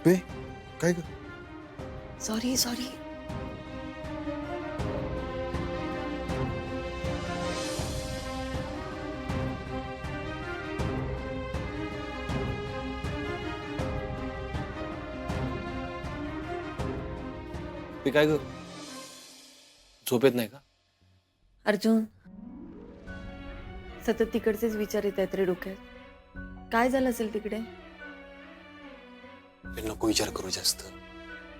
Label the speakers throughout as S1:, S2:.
S1: अप्पे काय ग?
S2: Sorry sorry.
S1: ते काय ग? झोप येत नाही का?
S2: अर्जुन, सतत तिकडचेच विचार येत आहेत रे डोक्यात. काय झालं असेल तिकडे?
S1: ते नको विचार करू जास्त.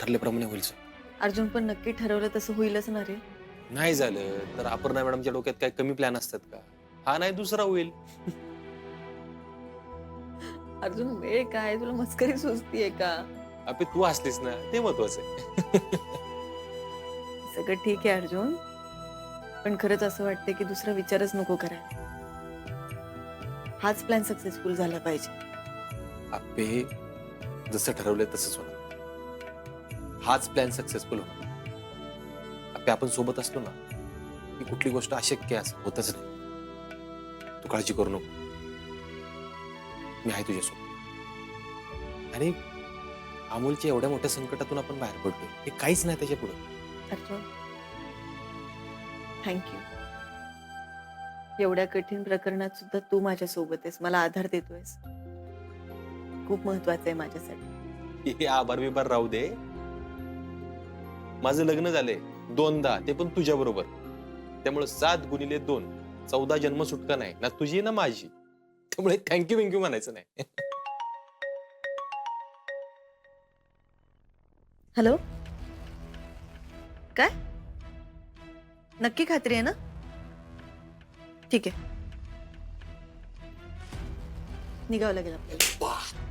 S1: ठरल्याप्रमाणे होईल सर.
S2: अर्जुन, पण नक्की ठरवलं तसं होईलच ना रे.
S1: नाही झालं तर अपर्णा मॅडमच्या डोक्यात काय कमी प्लॅन असतात का? हा नाही दुसरा होईल.
S2: अर्जुन, वेळ काय, तुला मस्करी सुचतीये का?
S1: अप्पे तू हसलीस ना ते महत्वाचं आहे.
S2: सगळं ठीक आहे अर्जुन, पण खरंच असं वाटतंय की दुसरा विचारच नको करायला. हाच प्लॅन सक्सेसफुल झाला पाहिजे.
S1: अप्पे जसं ठरवलंय तसंच होणार. हाच प्लॅन सक्सेसफुल होणार. अप्पे आपण सोबत असलो ना की कुठली गोष्ट अशक्य असं होतच नाही. तू काळजी करू नको. मी आहे तुझ्यासोबत. आणि अमोलच्या एवढ्या मोठ्या संकटातून आपण बाहेर पडतोय हे काहीच नाही त्याच्या पुढे.
S2: अर्जुन, थँक्यू. एवढ्या कठीण प्रकरणात सुद्धा तू माझ्या सोबत आहेस, मला आधार देतोयस. खूप महत्वाचं आहे माझ्यासाठी.
S1: हे आभार बिभार राहू दे. माझं लग्न झालंय 2दा, ते पण तुझ्या बरोबर. त्यामुळे 7 गुणिले 2 14 जन्म सुटका नाही ना तुझी ना माझी. त्यामुळे थँक्यू बिंक्यू म्हणायचं नाही.
S2: हॅलो, काय? नक्की खात्री आहे ना? ठीक आहे, निघावं लागेल आपल्याला.